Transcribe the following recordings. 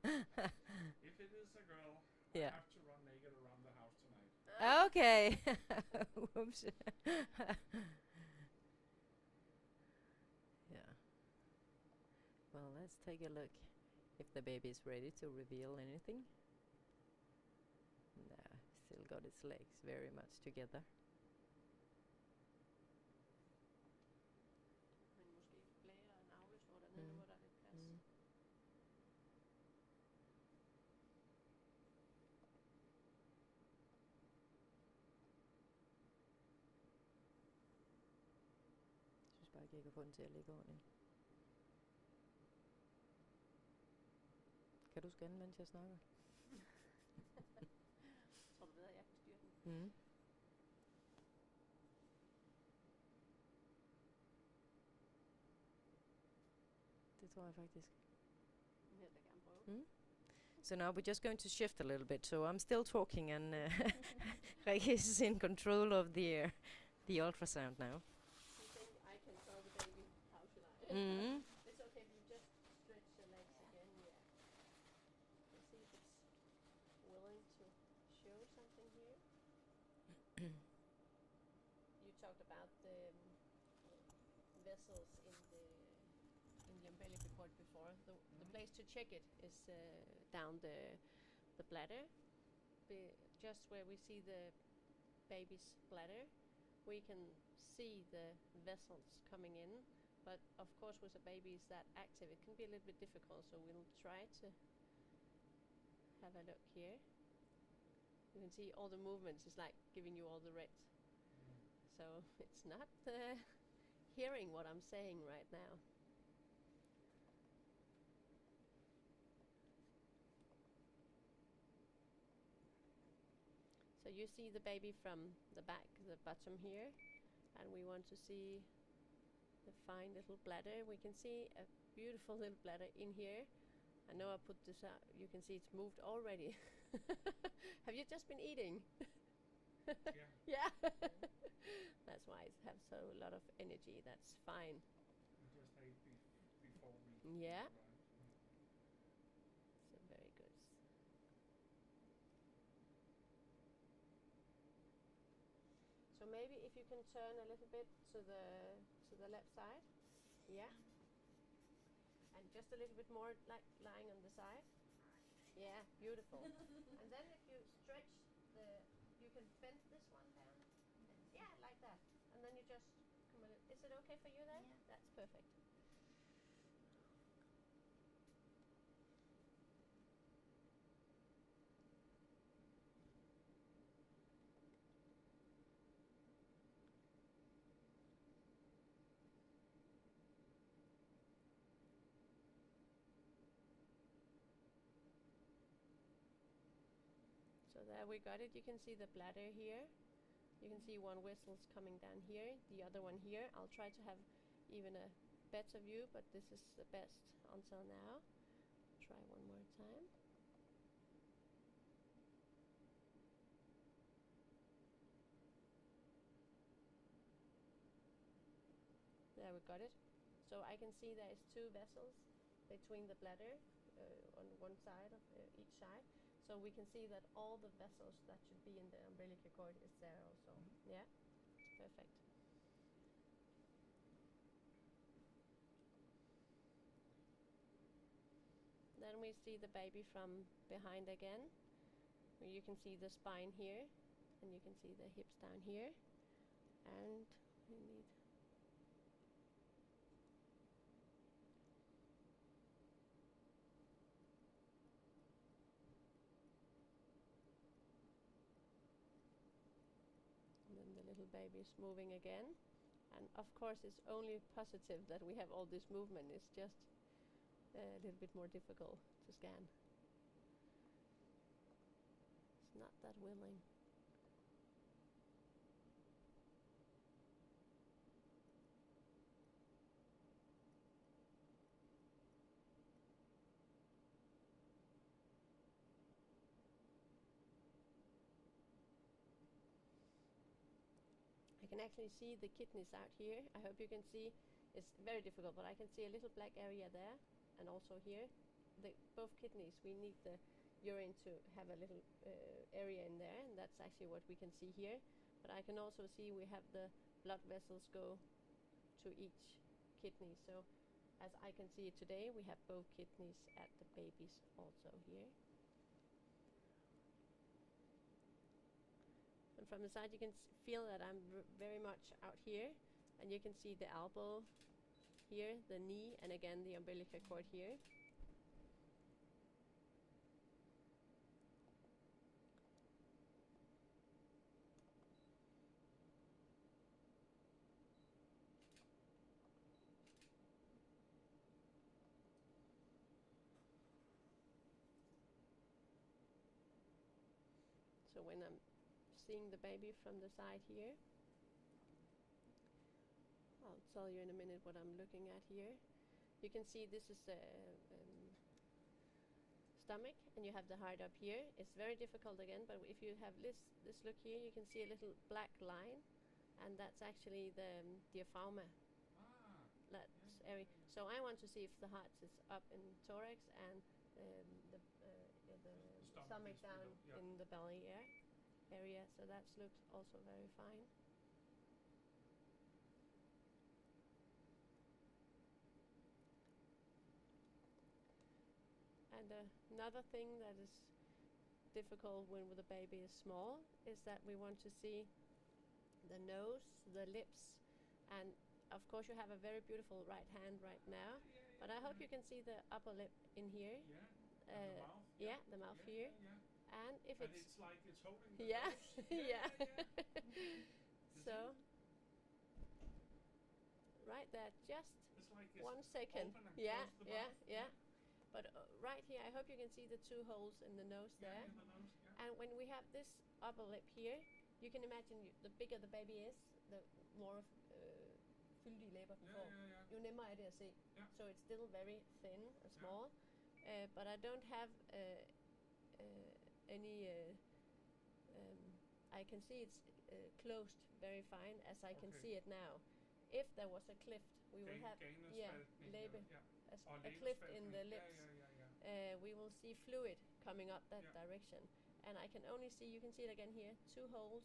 If it is a girl, I Yeah. have to run naked around the house tonight. Okay. Whoops. Yeah. Well, let's take a look if the baby is ready to reveal anything. Nah, still got its legs very much together. Men måske blære og navlesnor dernede, hvor der er lidt plads. Mm. Jeg synes bare ikke, jeg kan få den til at ligge ordentligt. Kan du scanne, mens jeg snakker? Tror du ved, at jeg kan styre den? Mm. Det tror jeg faktisk. Den vil jeg da gerne prøve. Mm. So now we're just going to shift a little bit. So I'm still talking, and Regis is in control of the ultrasound now. You think I can tell the baby how should I? Mm. It's okay if you just stretch your legs again, yeah. Let's see if it's willing to show something here. You talked about the vessels in the umbilical cord before. The place to check it is down the bladder, just where we see the baby's bladder. We can see the vessels coming in, but of course with a baby is that active, it can be a little bit difficult, so we'll try to have a look here. You can see all the movements is like giving you all the red. So it's not hearing what I'm saying right now. So you see the baby from the back, the bottom here, and we want to see the fine little bladder. We can see a beautiful little bladder in here. I know I put this out. You can see it's moved already. Have you just been eating? Yeah. Yeah. That's why it has so a lot of energy. That's fine. We just ate before we Yeah. arrived. So very good. So maybe if you can turn a little bit to the left side. Yeah. And just a little bit more like lying on the side. Yeah, beautiful. And then if you stretch you can bend this one down. Yeah, like that. And then you just come a little. Is it okay for you then? Yeah. That's perfect. So there we got it. You can see the bladder here. You can see one whistle's coming down here, the other one here. I'll try to have even a better view, but this is the best until now. Try one more time. There we got it. So I can see there is two vessels between the bladder on one side of each side. So we can see that all the vessels that should be in the umbilical cord is there also. Yeah, perfect. Then we see the baby from behind again. Where you can see the spine here, and you can see the hips down here. And we need and then the little baby is moving again. And of course it's only positive that we have all this movement. It's just a little bit more difficult to scan. It's not that willing. I can actually see the kidneys out here. I hope you can see. It's very difficult, but I can see a little black area there, and also here. both kidneys, we need the urine to have a little area in there, and that's actually what we can see here. But I can also see we have the blood vessels go to each kidney. So as I can see it today, we have both kidneys at the babies also here. And from the side you can feel that I'm very much out here, and you can see the elbow here, the knee, and again the umbilical cord here. So when I'm seeing the baby from the side here, I'll tell you in a minute what I'm looking at here. You can see this is the stomach, and you have the heart up here. It's very difficult again, but if you have this look here, you can see a little black line, and that's actually the diaphragm. That's area. So I want to see if the heart is up in thorax and the stomach down in the belly area. So that looks also very fine. And another thing that is difficult when the baby is small is that we want to see the nose, the lips, and of course you have a very beautiful right hand right now, but I hope you can see the upper lip in here. And the mouth. Yeah, the mouth here. And if And it's like it's holding the yeah, nose. yeah. So So right there, just it's like it's 1 second. open and Yeah, close the yeah, mouth. yeah. But right here, I hope you can see the 2 holes in the nose Yeah, there. in the nose. Yeah. And when we have this upper lip here, you can imagine the bigger the baby is, the more fyldige læber den får. Jo nemmere er det at se. Yeah. So it's still very thin and small. But I don't have any. I can see it's closed very fine as I can Okay. see it now. If there was a cleft, we will have læbe, a cleft in the lips. We will see fluid coming up that direction. And I can only see, you can see it again here, 2 holes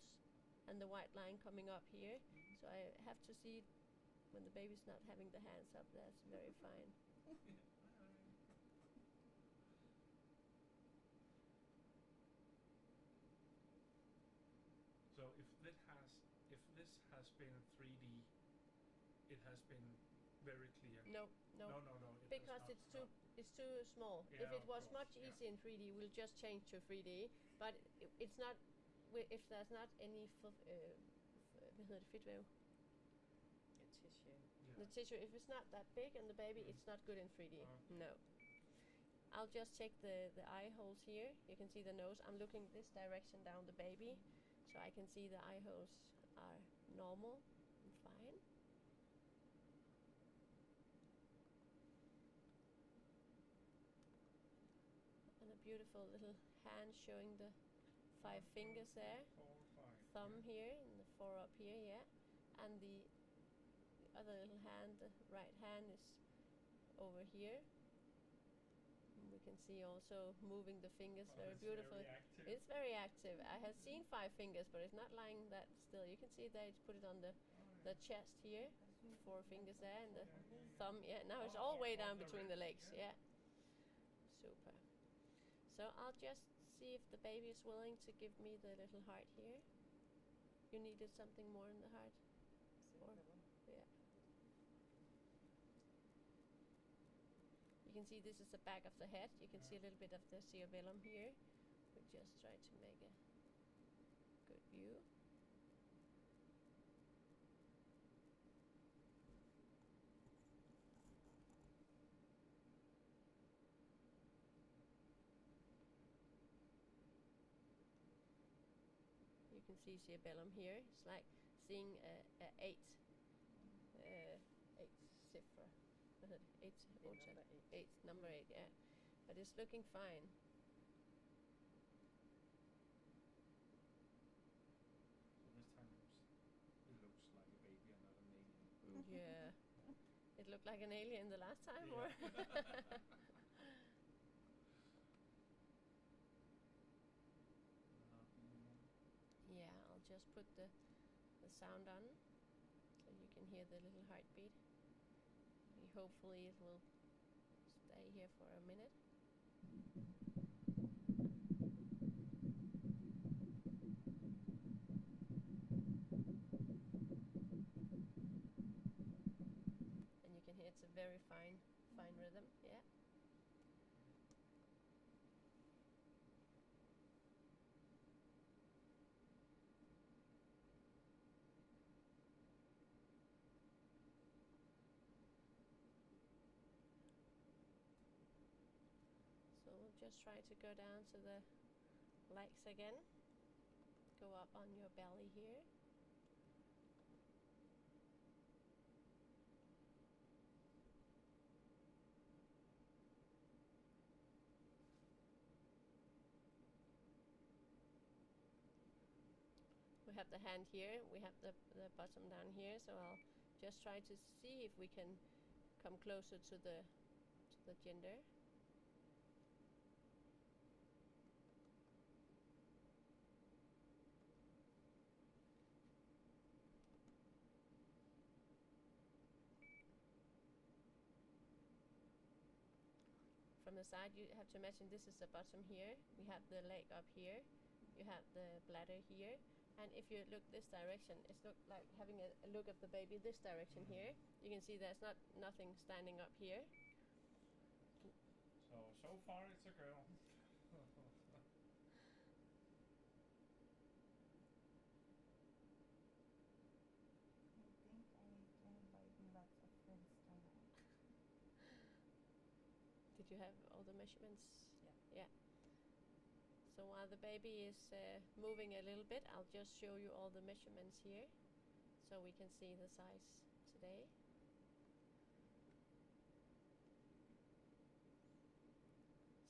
and the white line coming up here. So I have to see when the baby's not having the hands up. That's very fine. So if this has been 3D, it has been very clear. No. No. It Because has not, it's too small. Yeah, If it of was course, much easier in 3D, we'll just change to 3D. But it's not. If there's not any hvad hedder det, fedtvæv? The tissue. If it's not that big in the baby, it's not good in 3D. No. I'll just check the eye holes here. You can see the nose. I'm looking this direction down the baby, so I can see the eye holes are normal and fine. And a beautiful little hand showing the 5 fingers there. 4, 5. Thumb here and the 4 up here, yeah. And the other little hand, the right hand, is over here. And we can see also moving the fingers very beautifully. It's very active. I have seen 5 fingers, but it's not lying that still. You can see they put it on the chest here, 4 fingers there, and the thumb. Yeah, now it's all way down between the legs. Yeah, super. So I'll just see if the baby is willing to give me the little heart here. You needed something more in the heart? Or, yeah. You can see this is the back of the head. You can see a little bit of the cerebellum here. We just try to make a good view. You can see cerebellum here. It's like seeing a 8 cifra. Number 8, yeah. But it's looking fine. So this time it looks like a baby and not an alien. Yeah. It looked like an alien the last time, Yeah. or? just put the sound on so you can hear the little heartbeat. Hopefully it will stay here for a minute. And you can hear it's a very fine rhythm, yeah. So we'll just try to go down to the legs again. Go up on your belly here. We have the hand here, we have the bottom down here, so I'll just try to see if we can come closer to the gender. From the side, you have to imagine this is the bottom here. We have the leg up here. You have the bladder here. And if you look this direction, it's like having a look at the baby this direction here. You can see there's nothing standing up here. So far it's a girl. Did you have all the measurements? Yeah. Yeah. So while the baby is moving a little bit, I'll just show you all the measurements here so we can see the size today.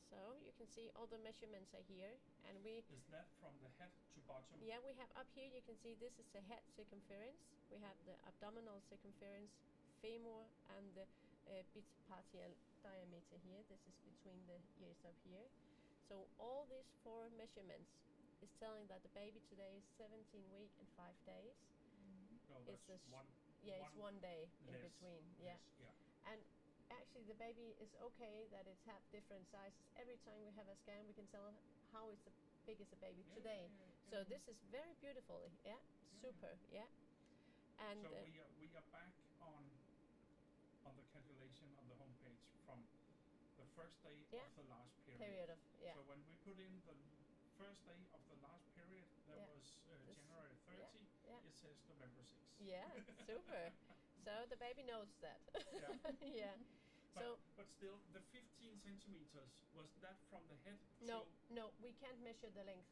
So you can see all the measurements are here, and we... Is that from the head to bottom? Yeah, we have up here, you can see this is the head circumference. We have the abdominal circumference, femur, and the bipartial diameter here. This is between the ears up here. So all these 4 measurements is telling that the baby today is 17 weeks and 5 days. No, It's that's it's 1 day in less. between. Yeah. Yes, yeah. And actually the baby is okay that it's have different sizes. Every time we have a scan, we can tell how it's big as a baby Yeah, today. yeah, So yeah. this is very beautiful. Yeah, super. Yeah. And So we are back on the calculation on the homepage from the first day Yeah. of the last period. period of So when we put in the first day of the last period, that Yeah. was This- January 30. yeah. It says November 6. Yeah, super. So the baby knows that. Yeah. Yeah. So But still, the 15 centimeters, was that from the head no, to... no, we can't measure the length.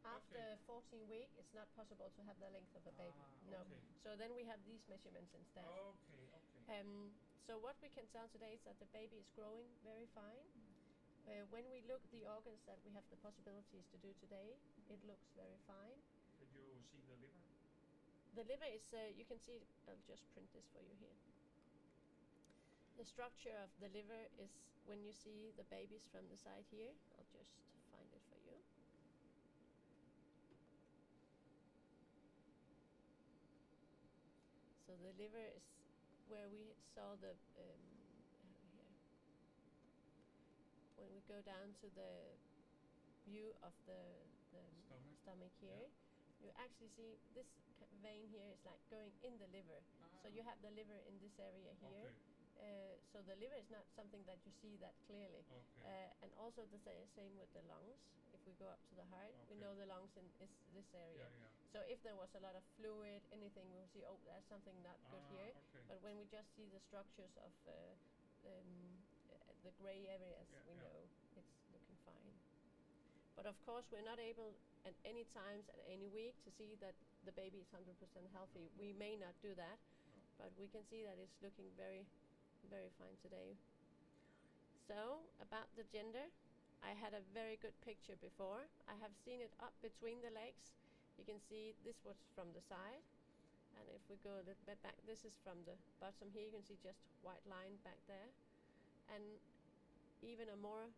After 14 weeks, it's not possible to have the length of a baby. No. Okay. So then we have these measurements instead. Okay. So what we can tell today is that the baby is growing very fine. When we look the organs that we have the possibilities to do today, it looks very fine. Did you see the liver? The liver is, you can see, I'll just print this for you here. The structure of the liver is when you see the babies from the side here. I'll just find it for you. So the liver is where we saw the here. When we go down to the view of the stomach here, you actually see this vein here is like going in the liver. So you have the liver in this area here. Okay. So the liver is not something that you see that clearly. Okay. And also the same with the lungs. If we go up to the heart, we Okay. know the lungs is this area. Yeah. So if there was a lot of fluid, anything, we'll see, oh, there's something not good here. Okay. But when we just see the structures of the gray areas, we know it's looking fine. But of course, we're not able at any times, at any week, to see that the baby is 100% healthy. We may not do that, but we can see that it's looking very, very fine today. So, about the gender, I had a very good picture before. I have seen it up between the legs. You can see this was from the side. And if we go a little bit back, this is from the bottom here. You can see just white line back there. And even a more